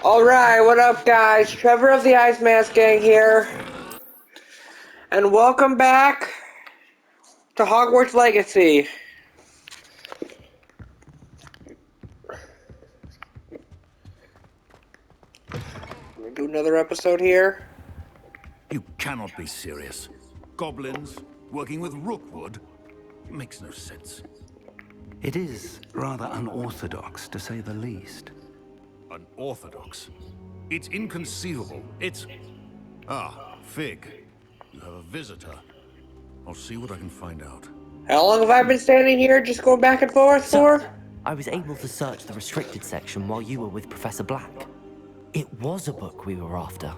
Alright, what up guys? Trevor of the Ice Mask Gang here. And welcome back to Hogwarts Legacy. We're gonna do another episode here. You cannot be serious. Goblins working with Rookwood makes no sense. It is rather unorthodox, to say the least. Unorthodox? It's inconceivable. It's... Fig. You have a visitor. I'll see what I can find out. How long have I been standing here just going back and forth for? I was able to search the restricted section while you were with Professor Black. It was a book we were after.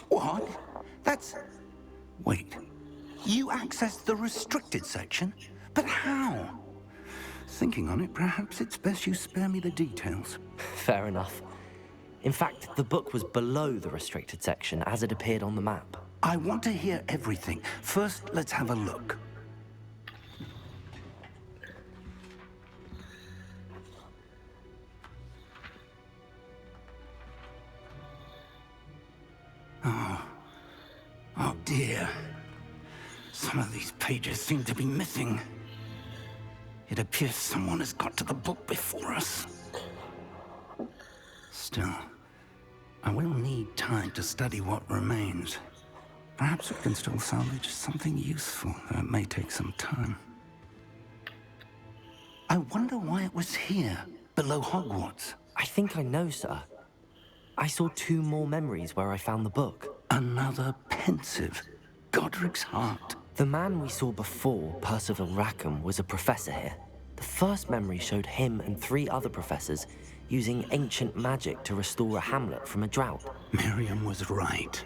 What? That's... Wait. You accessed the restricted section? But how? Thinking on it, perhaps it's best you spare me the details. Fair enough. In fact, the book was below the restricted section as it appeared on the map. I want to hear everything. First, let's have a look. Oh dear. Some of these pages seem to be missing. It appears someone has got to the book before us. Still, I will need time to study what remains. Perhaps we can still salvage something useful, though it may take some time. I wonder why it was here, below Hogwarts. I think I know, sir. I saw 2 more memories where I found the book. Another pensive Godric's heart. The man we saw before, Percival Rackham, was a professor here. The first memory showed him and 3 other professors using ancient magic to restore a hamlet from a drought. Miriam was right.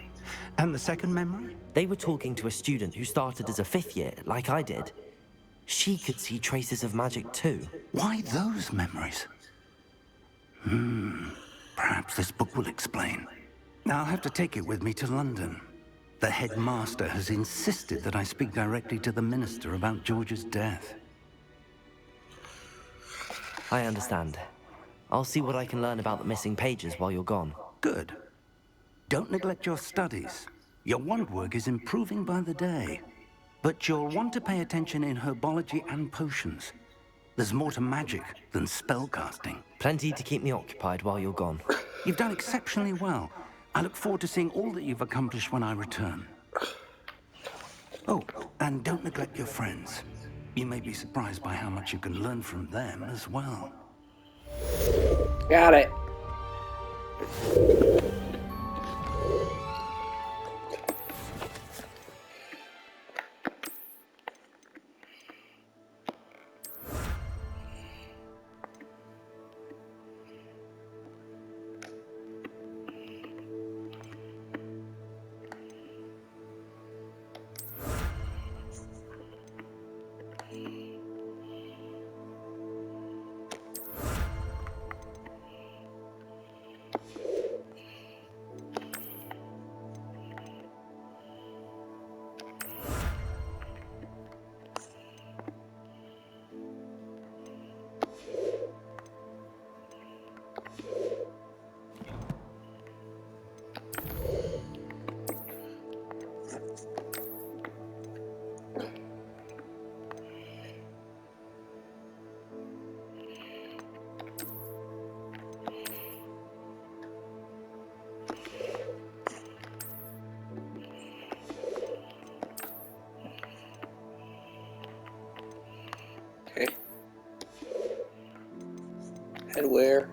And the second memory? They were talking to a student who started as a 5th year, like I did. She could see traces of magic too. Why those memories? Perhaps this book will explain. Now I'll have to take it with me to London. The headmaster has insisted that I speak directly to the minister about George's death. I understand. I'll see what I can learn about the missing pages while you're gone. Good. Don't neglect your studies. Your wand work is improving by the day. But you'll want to pay attention in herbology and potions. There's more to magic than spellcasting. Plenty to keep me occupied while you're gone. You've done exceptionally well. I look forward to seeing all that you've accomplished when I return. Oh, and don't neglect your friends. You may be surprised by how much you can learn from them as well. Got it. Okay. And where?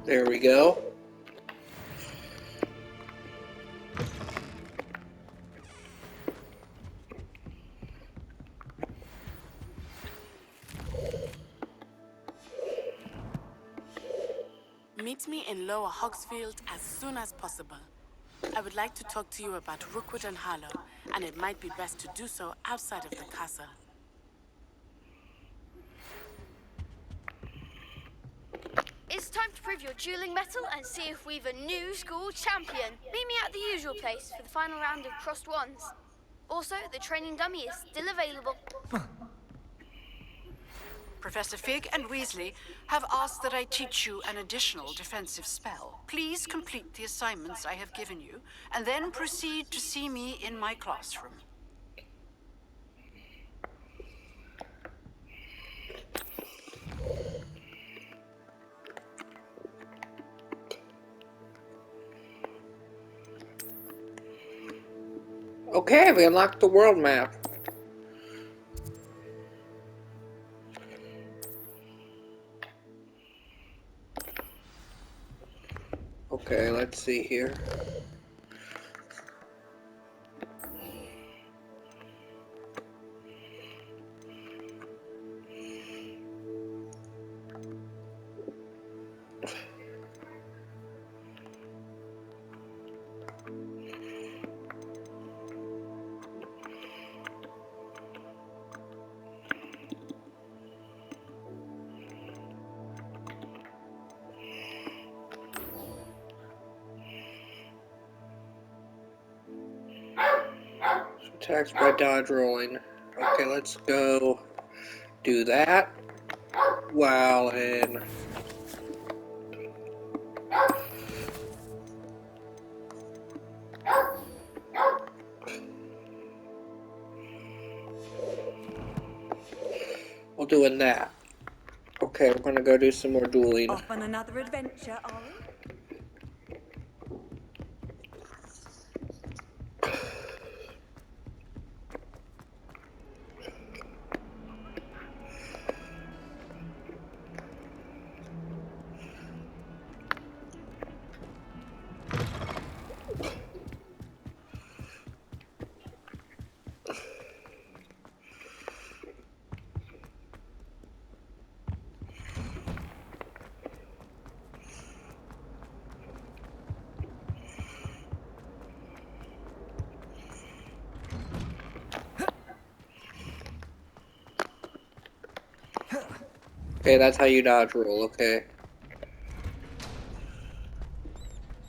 There we go. Meet me in Lower Hogsfield as soon as possible. I would like to talk to you about Rookwood and Harlow, and it might be best to do so outside of the castle. It's time to prove your dueling mettle and see if we've a new school champion. Meet me at the usual place for the final round of crossed wands. Also, the training dummy is still available. Professor Fig and Weasley have asked that I teach you an additional defensive spell. Please complete the assignments I have given you, and then proceed to see me in my classroom. Okay, we unlocked the world map. Okay, let's see here. Attacks by dodge rolling. Okay, let's go do that while in while doing that. Okay, we're gonna go do some more dueling. Off on another adventure, are we? Okay, that's how you dodge roll, okay.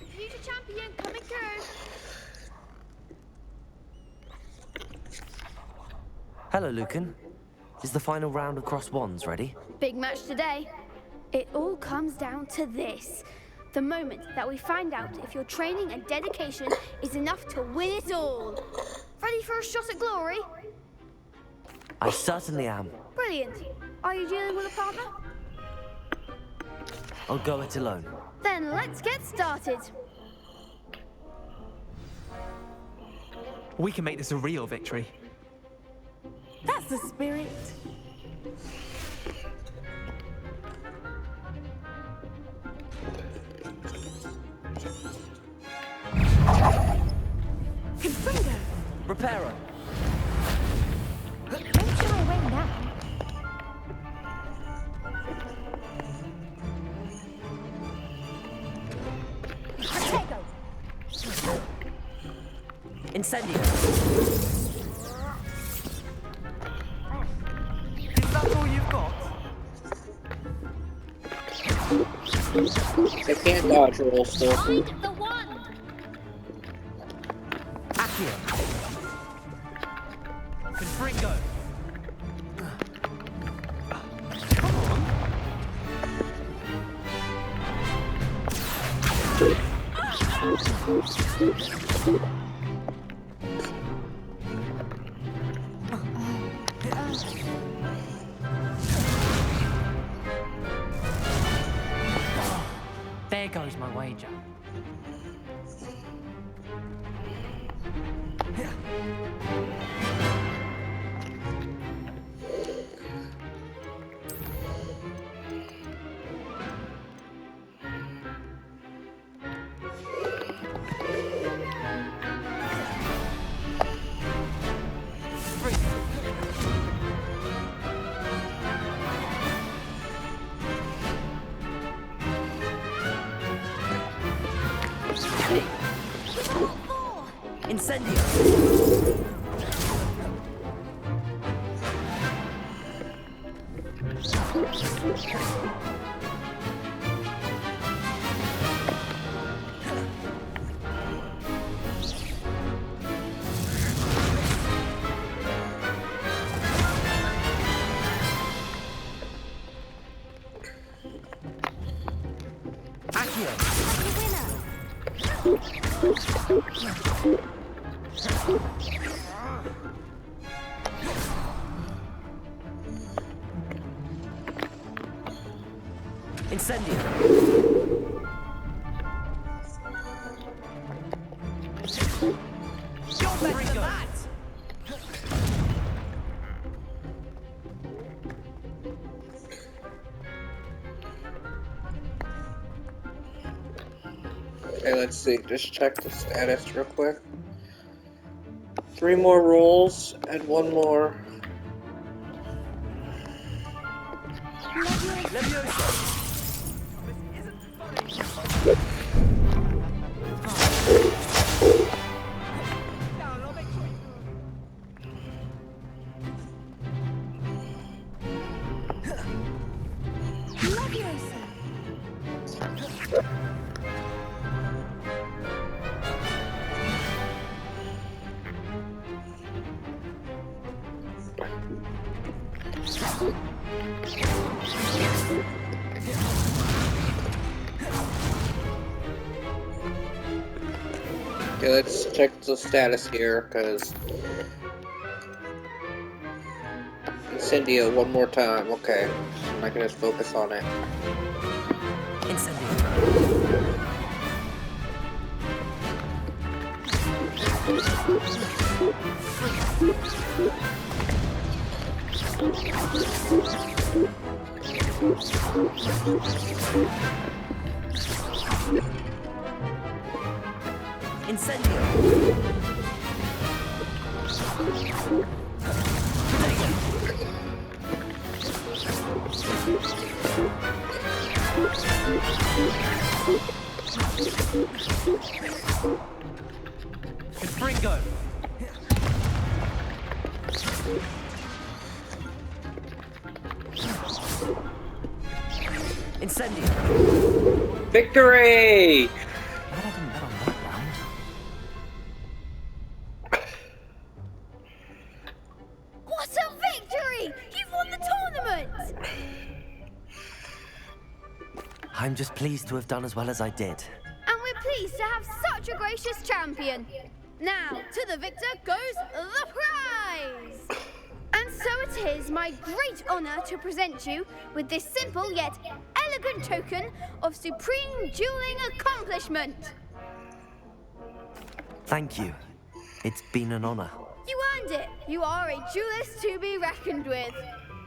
Future champion coming through. Hello, Lucan. Is the final round of crossed wands ready? Big match today. It all comes down to this. The moment that we find out if your training and dedication is enough to win it all. Ready for a shot at glory? I certainly am. Brilliant. Are you dealing with a partner? I'll go it alone. Then let's get started. We can make this a real victory. That's the spirit. Confringo! Reparo! Don't shy away now. Protego! Incendio! Is that all you've got? I can't dodge roll still. Find the one. Accio! Confringo! There goes my wager. ready. Incendio. Incendio. You're better than that. Okay, let's see. Just check the status real quick. 3 more rolls and 1 more. Leviosa. Okay, let's check the status here, because... Incendio one more time, okay. I can just focus on it. Incendio. Incendio. Confringo. Incendio. Victory! Glad I didn't bet on that round. What a victory! You've won the tournament! I'm just pleased to have done as well as I did. And we're pleased to have such a gracious champion. Now, to the victor goes the prize! And so it is my great honor to present you with this simple yet elegant token of supreme dueling accomplishment. Thank you. It's been an honor. You earned it. You are a duelist to be reckoned with.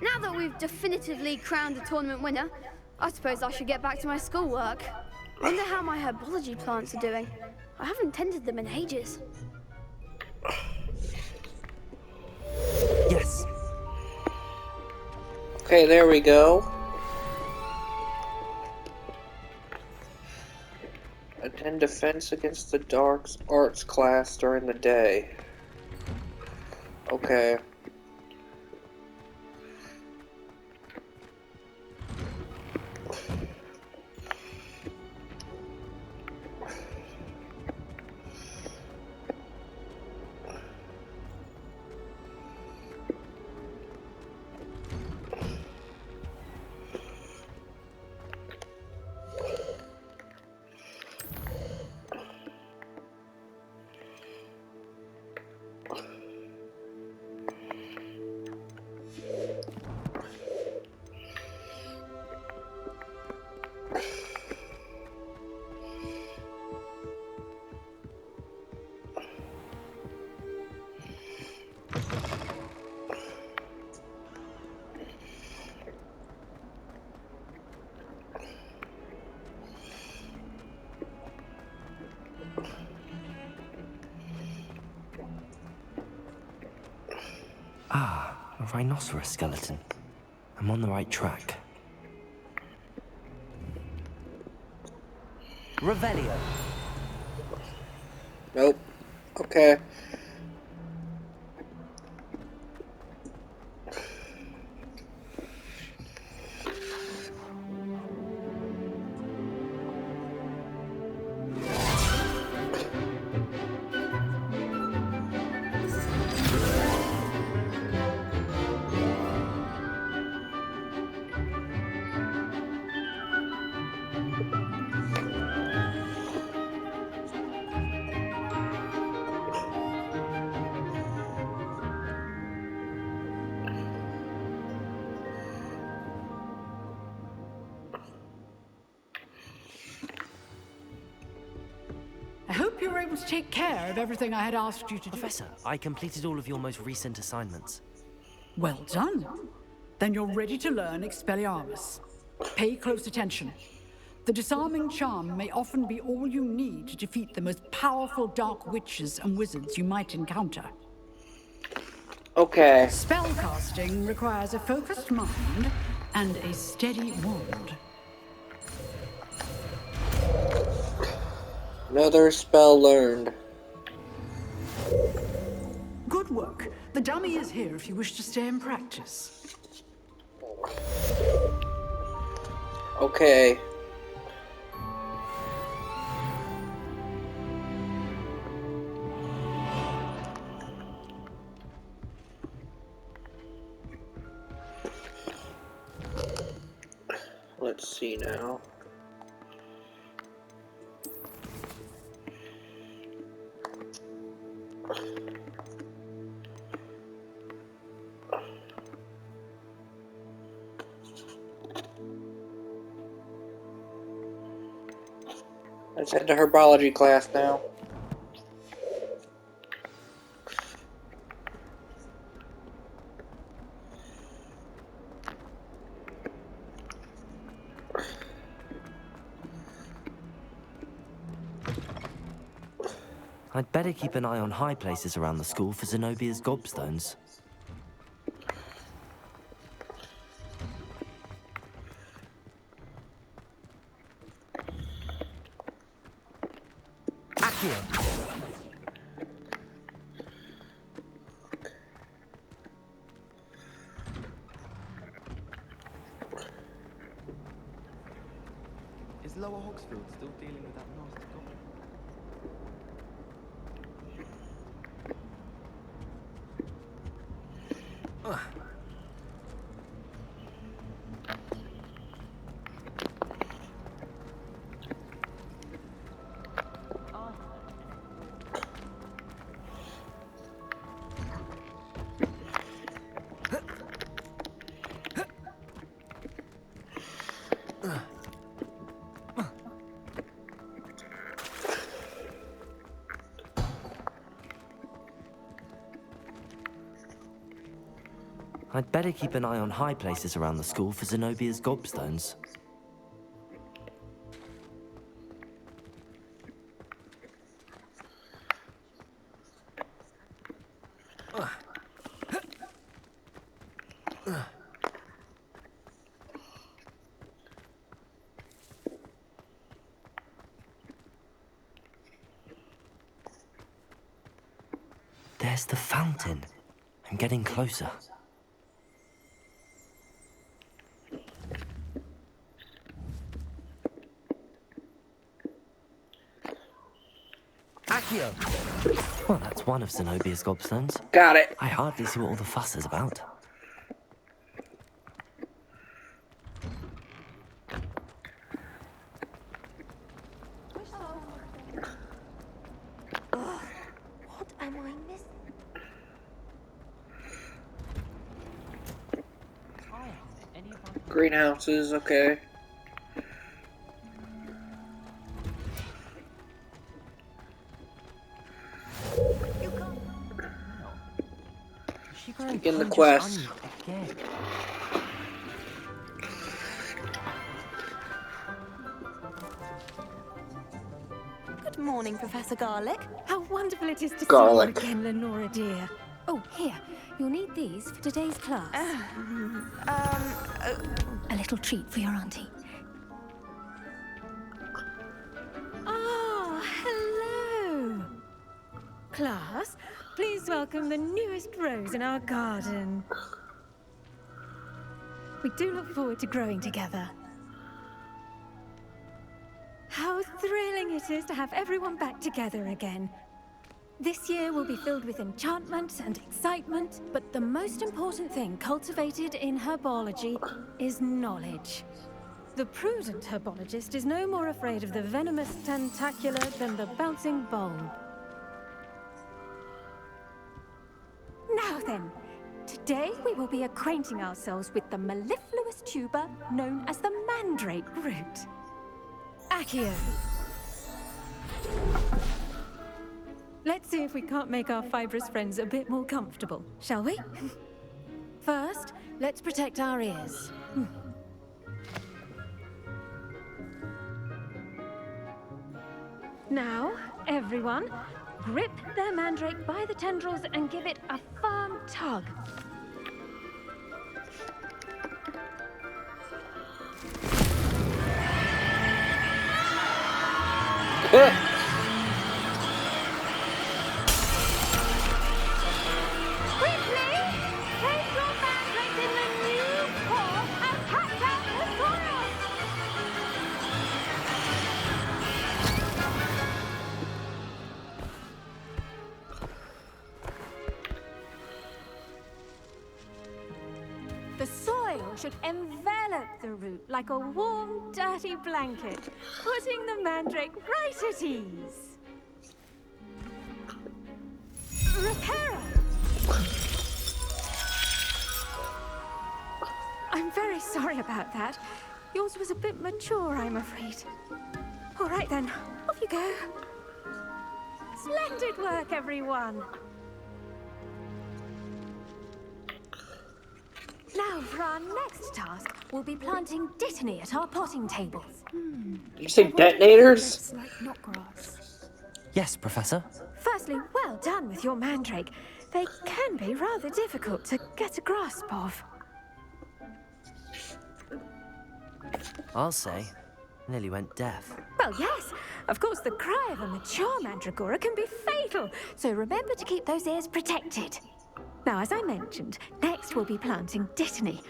Now that we've definitively crowned the tournament winner, I suppose I should get back to my schoolwork. Wonder how my herbology plants are doing. I haven't tended them in ages. Yes. Okay, there we go. Attend defense against the dark arts class during the day. Okay. Ah, a rhinoceros skeleton. I'm on the right track. Revelio. Nope. Okay. I hope you were able to take care of everything I had asked you to do. Professor, I completed all of your most recent assignments. Well done. Then you're ready to learn Expelliarmus. Pay close attention. The disarming charm may often be all you need to defeat the most powerful dark witches and wizards you might encounter. Okay. Spellcasting requires a focused mind and a steady wand. Another spell learned. Good work. The dummy is here if you wish to stay and practice. Okay. Let's see now. Let's head to herbology class now. I'd better keep an eye on high places around the school for Zenobia's gobstones. Accio. Is Lower Hogsfield still dealing with that nasty goblin? I'd better keep an eye on high places around the school for Zenobia's gobstones. There's the fountain. I'm getting closer. Accio. Well, that's one of Zenobia's gobstones. Got it. I hardly see what all the fuss is about. What am I missing? Greenhouses, okay. Begin the quest. Good morning, Professor Garlic. How wonderful it is to Garlic. see you again, Lenora dear. Oh, here. You'll need these for today's class. A little treat for your auntie. Oh, hello. Class, please welcome the newest rose in our garden. We do look forward to growing together. How thrilling it is to have everyone back together again. This year will be filled with enchantment and excitement, but the most important thing cultivated in herbology is knowledge. The prudent herbologist is no more afraid of the venomous tentacular than the bouncing bulb. Now then, today we will be acquainting ourselves with the mellifluous tuber known as the mandrake root. Accio. Let's see if we can't make our fibrous friends a bit more comfortable, shall we? First, let's protect our ears. Now, everyone, grip their mandrake by the tendrils and give it a firm tug. The soil should envelop the root like a warm, dirty blanket, putting the mandrake right at ease. Reparo! I'm very sorry about that. Yours was a bit mature, I'm afraid. All right then, off you go. Splendid work, everyone. Now, for our next task, we'll be planting dittany at our potting tables. You say detonators? Like knotgrass. Yes, Professor. Firstly, well done with your mandrake. They can be rather difficult to get a grasp of. I'll say. Nearly went deaf. Well, yes. Of course, the cry of a mature mandragora can be fatal, so remember to keep those ears protected. Now, as I mentioned, next we'll be planting dittany.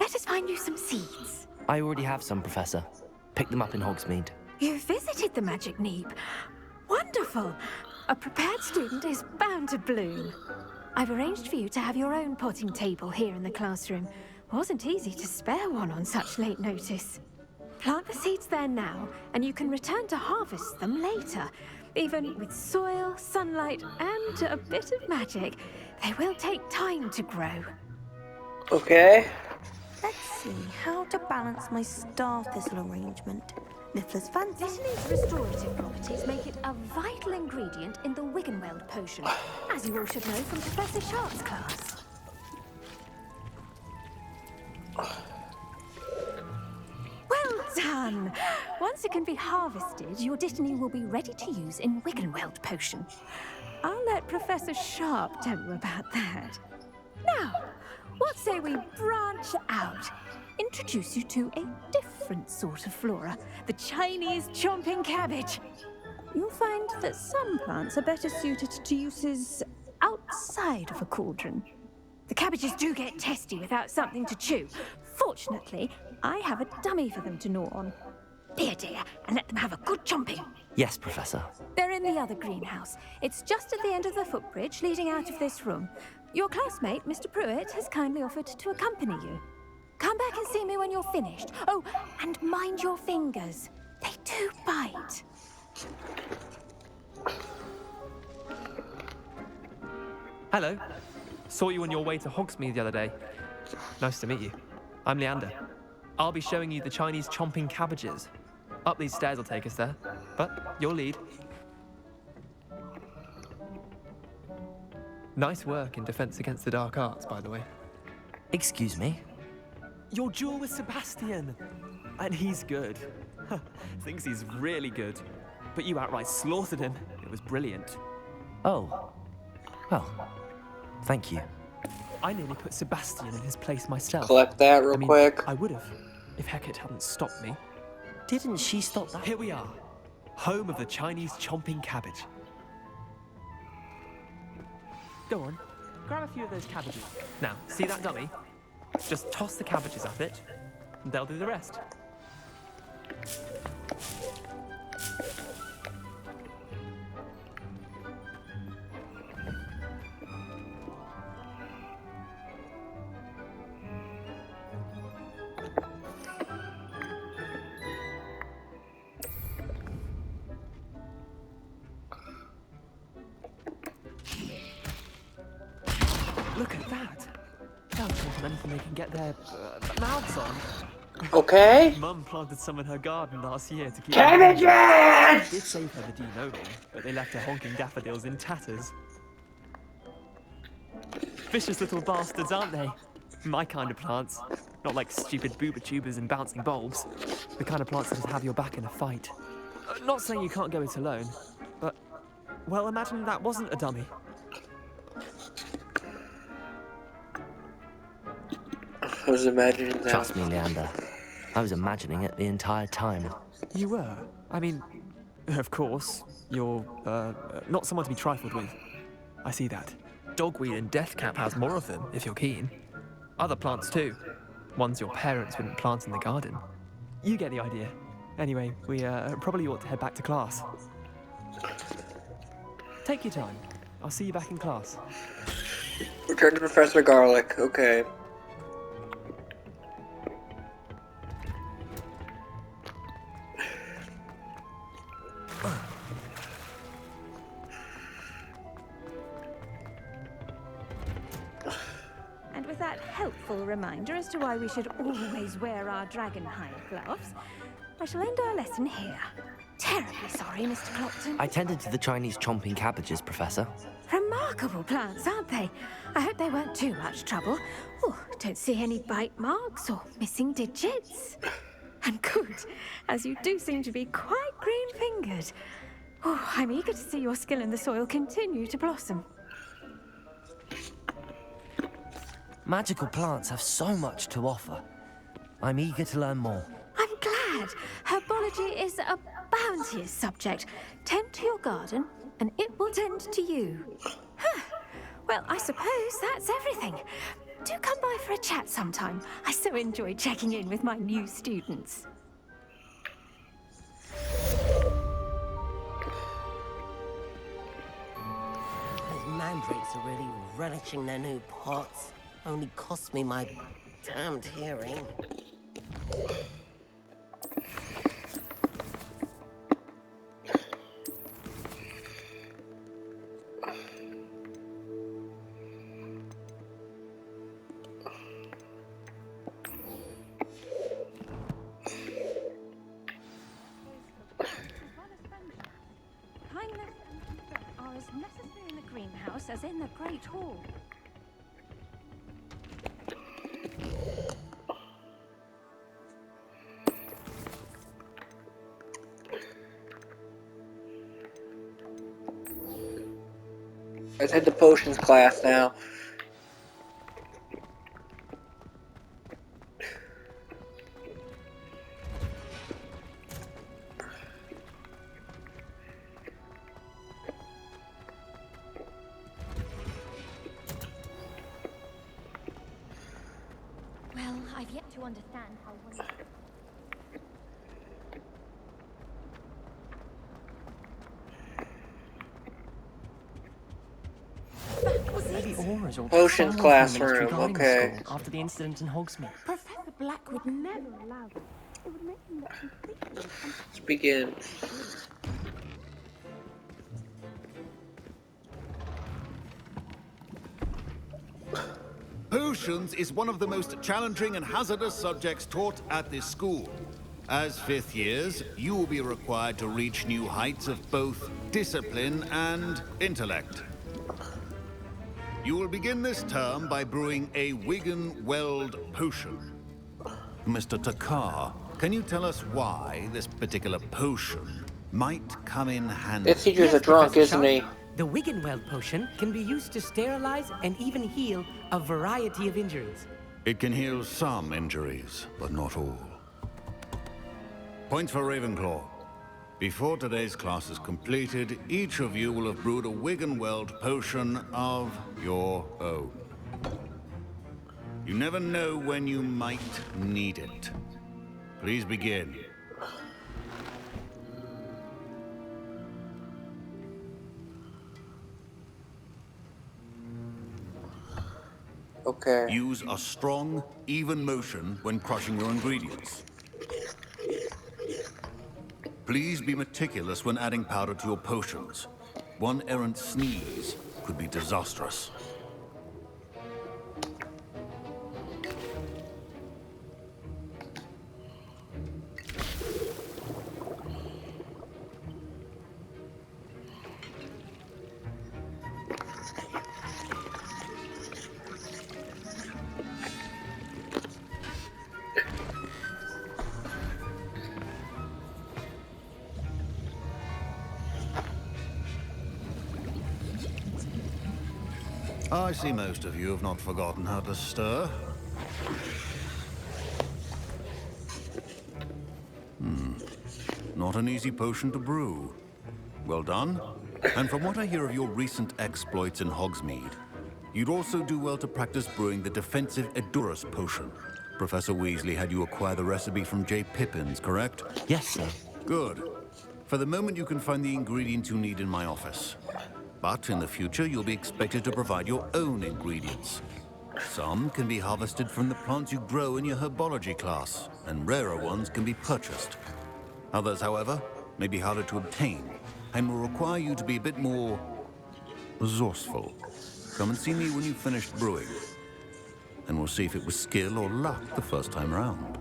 Let us find you some seeds. I already have some, Professor. Picked them up in Hogsmeade. You visited the Magic Neep. Wonderful. A prepared student is bound to bloom. I've arranged for you to have your own potting table here in the classroom. Wasn't easy to spare one on such late notice. Plant the seeds there now, and you can return to harvest them later. Even with soil, sunlight, and a bit of magic, they will take time to grow. Okay. Let's see how to balance my star thistle arrangement. Niffler's fancy. Dittany's restorative properties make it a vital ingredient in the Wiggenweld potion, as you all should know from Professor Sharp's class. Well done! Once it can be harvested, your dittany will be ready to use in Wiggenweld potion. I'll let Professor Sharp tell you about that. Now, what say we branch out? Introduce you to a different sort of flora, the Chinese chomping cabbage. You'll find that some plants are better suited to uses outside of a cauldron. The cabbages do get testy without something to chew. Fortunately, I have a dummy for them to gnaw on. Be a dear and let them have a good chomping. Yes, Professor. They're in the other greenhouse. It's just at the end of the footbridge leading out of this room. Your classmate, Mr. Pruitt, has kindly offered to accompany you. Come back and see me when you're finished. Oh, and mind your fingers. They do bite. Hello. Saw you on your way to Hogsmeade the other day. Nice to meet you. I'm Leander. I'll be showing you the Chinese chomping cabbages. Up these stairs will take us there, but you'll lead. Nice work in Defense Against the Dark Arts, by the way. Excuse me? Your duel with Sebastian! And he's good. Thinks he's really good. But you outright slaughtered him. It was brilliant. Oh. Well, thank you. I nearly put Sebastian in his place myself. Collect that real quick. I would have, if Hecate hadn't stopped me. Didn't she stop that? Here we are. Home of the Chinese chomping cabbage. Go on, grab a few of those cabbages. Now, see that dummy? Just toss the cabbages up it, and they'll do the rest. Look at that. They'll taught them anything they can get their mouths on. Okay. Mum planted some in her garden last year to keep Cabbages! Did save her the denoding, but they left her honking daffodils in tatters. Vicious little bastards, aren't they? My kind of plants. Not like stupid booba tubers and bouncing bulbs. The kind of plants that'd have your back in a fight. Not saying you can't go it alone, but, well, imagine that wasn't a dummy. I was imagining that. Trust me, Leander. I was imagining it the entire time. You were? I mean, of course, you're, not someone to be trifled with. I see that. Dogweed and deathcap has more of them, if you're keen. Other plants too. Ones your parents wouldn't plant in the garden. You get the idea. Anyway, we probably ought to head back to class. Take your time. I'll see you back in class. Return to Professor Garlic. Okay. And with that helpful reminder as to why we should always wear our dragonhide gloves, I shall end our lesson here. Terribly sorry, Mr. Clopton. I tended to the Chinese chomping cabbages, Professor. Remarkable plants, aren't they? I hope they weren't too much trouble. Oh, don't see any bite marks or missing digits. And good, as you do seem to be quite green-fingered. Oh, I'm eager to see your skill in the soil continue to blossom. Magical plants have so much to offer. I'm eager to learn more. I'm glad. Herbology is a bounteous subject. Tend to your garden, and it will tend to you. Huh. Well, I suppose that's everything. Do come by for a chat sometime. I so enjoy checking in with my new students. Those mandrakes are really relishing their new pots. Only cost me my damned hearing. Kindness and respect are as necessary in the greenhouse as in the Great Hall. Let's head to potions class now. Well, I've yet to understand how one... Potions classroom, okay. After the incident in Hogsmeade. Professor Black would never allow this. It would make him look completely... Let's begin. Potions is one of the most challenging and hazardous subjects taught at this school. As fifth years, you will be required to reach new heights of both discipline and intellect. You will begin this term by brewing a Wigan-Weld potion. Mr. Takar, can you tell us why this particular potion might come in handy? This teacher's a drunk, isn't he? The Wigan-Weld potion can be used to sterilize and even heal a variety of injuries. It can heal some injuries, but not all. Points for Ravenclaw. Before today's class is completed, each of you will have brewed a Wiggenweld potion of your own. You never know when you might need it. Please begin. Okay. Use a strong, even motion when crushing your ingredients. Please be meticulous when adding powder to your potions. One errant sneeze could be disastrous. I see most of you have not forgotten how to stir. Not an easy potion to brew. Well done. And from what I hear of your recent exploits in Hogsmeade, you'd also do well to practice brewing the defensive Edurus potion. Professor Weasley had you acquire the recipe from J. Pippins, correct? Yes, sir. Good. For the moment, you can find the ingredients you need in my office. But in the future, you'll be expected to provide your own ingredients. Some can be harvested from the plants you grow in your herbology class, and rarer ones can be purchased. Others, however, may be harder to obtain, and will require you to be a bit more resourceful. Come and see me when you've finished brewing, and we'll see if it was skill or luck the first time round.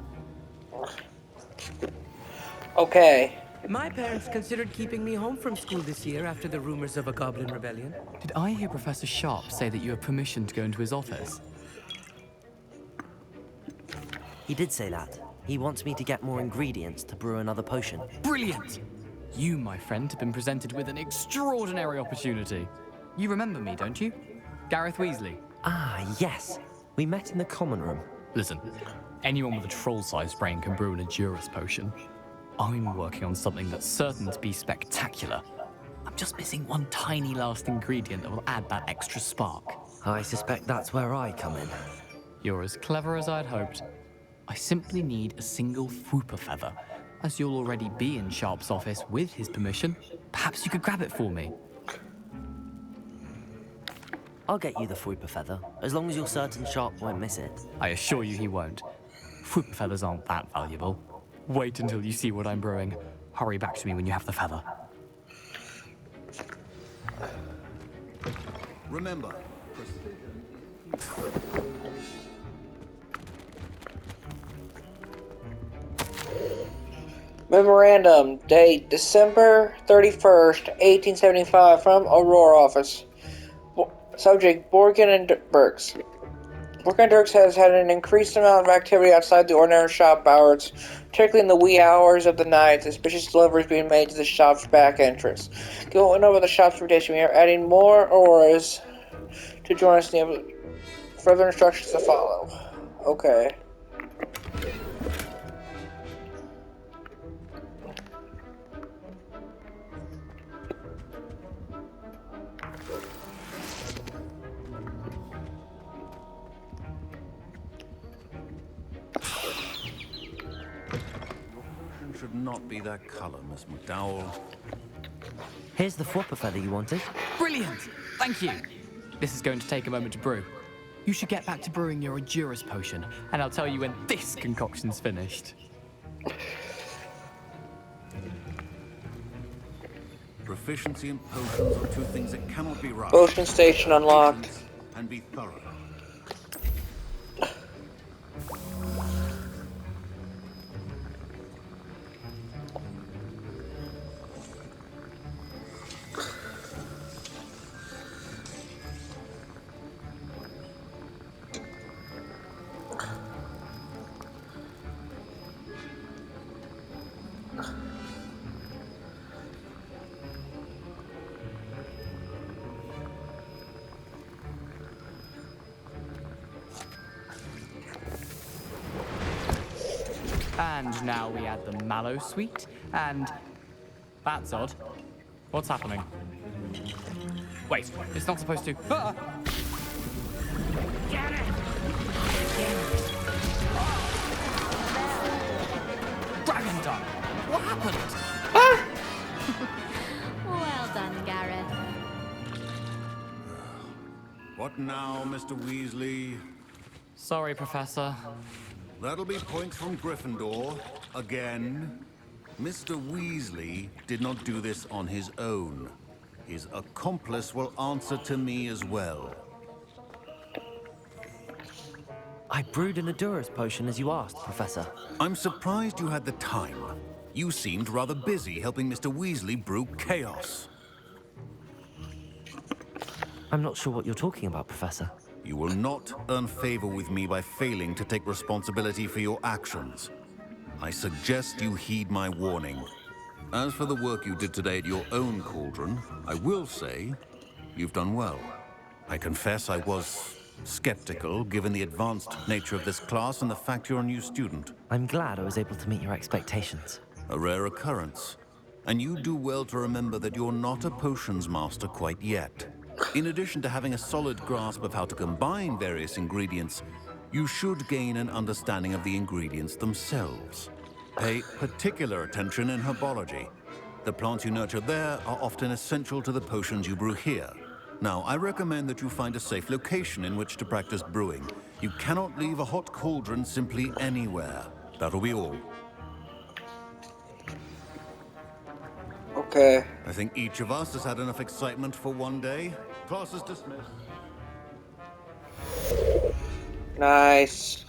Okay. My parents considered keeping me home from school this year after the rumors of a goblin rebellion. Did I hear Professor Sharp say that you have permission to go into his office? He did say that. He wants me to get more ingredients to brew another potion. Brilliant! You, my friend, have been presented with an extraordinary opportunity. You remember me, don't you? Gareth Weasley. Ah, yes. We met in the common room. Listen, anyone with a troll-sized brain can brew an Edurus potion. I'm working on something that's certain to be spectacular. I'm just missing one tiny last ingredient that will add that extra spark. I suspect that's where I come in. You're as clever as I'd hoped. I simply need a single Fwooper feather. As you'll already be in Sharp's office with his permission, perhaps you could grab it for me. I'll get you the Fwooper feather, as long as you're certain Sharp won't miss it. I assure you he won't. Fwooper feathers aren't that valuable. Wait until you see what I'm brewing. Hurry back to me when you have the feather. Remember, Memorandum, date December 31st, 1875, from Aurora office. Subject, Borgin and Burks. Borgin and Burks has had an increased amount of activity outside the ordinary shop hours, particularly in the wee hours of the night, suspicious deliveries being made to the shop's back entrance. Going over the shop's reputation, we are adding more auras to join us in the further instructions to follow. Okay. should not be that color, Miss McDowell. Here's the Fwooper feather you wanted. Brilliant! Thank you. This is going to take a moment to brew. You should get back to brewing your Edurus potion, and I'll tell you when this concoction's finished. Proficiency and potions are two things that cannot be rushed. Potion station unlocked. And be thorough. And now we add the mallow sweet, and That's odd. What's happening? Wait, it's not supposed to. Ah! Get it! Dragon Dog! What happened? Well done, Gareth. What now, Mr. Weasley? Sorry, Professor. That'll be points from Gryffindor. Again. Mr. Weasley did not do this on his own. His accomplice will answer to me as well. I brewed an Adurus potion as you asked, Professor. I'm surprised you had the time. You seemed rather busy helping Mr. Weasley brew chaos. I'm not sure what you're talking about, Professor. You will not earn favor with me by failing to take responsibility for your actions. I suggest you heed my warning. As for the work you did today at your own cauldron, I will say you've done well. I confess I was skeptical, given the advanced nature of this class and the fact you're a new student. I'm glad I was able to meet your expectations. A rare occurrence. And you do well to remember that you're not a potions master quite yet. In addition to having a solid grasp of how to combine various ingredients, you should gain an understanding of the ingredients themselves. Pay particular attention in herbology. The plants you nurture there are often essential to the potions you brew here. Now, I recommend that you find a safe location in which to practice brewing. You cannot leave a hot cauldron simply anywhere. That'll be all. Okay. I think each of us has had enough excitement for one day. Class is dismissed. Nice.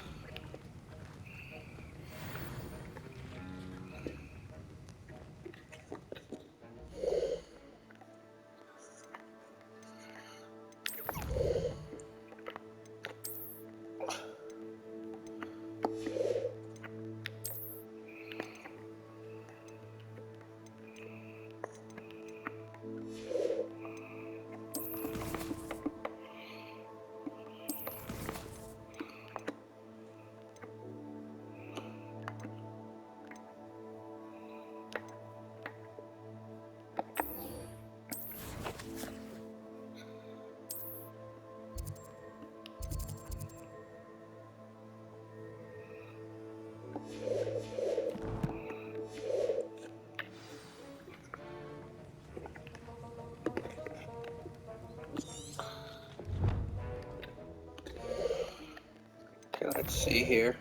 Okay, let's see here.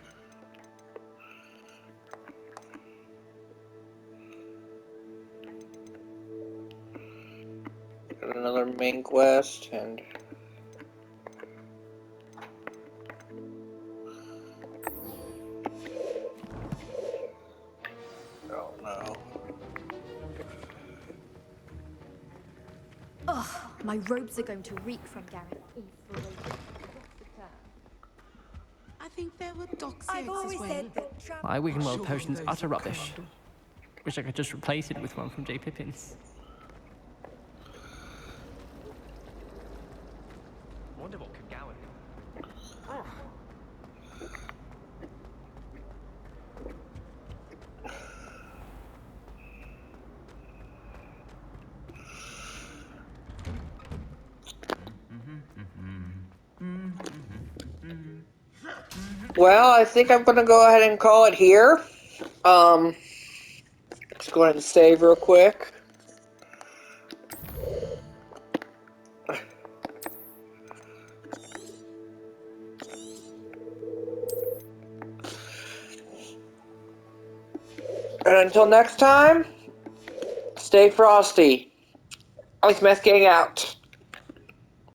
Got another main quest and oh no. Ugh, my robes are going to reek from Gareth. I think there were dogs I've always said that My Wiggenweld potion's utter rubbish. Wish I could just replace it with one from J. Pippin's. Wonder what could Gowan do. Well, I think I'm gonna go ahead and call it here. Let's go ahead and save real quick. And until next time, stay frosty. Ice Mask Gang out.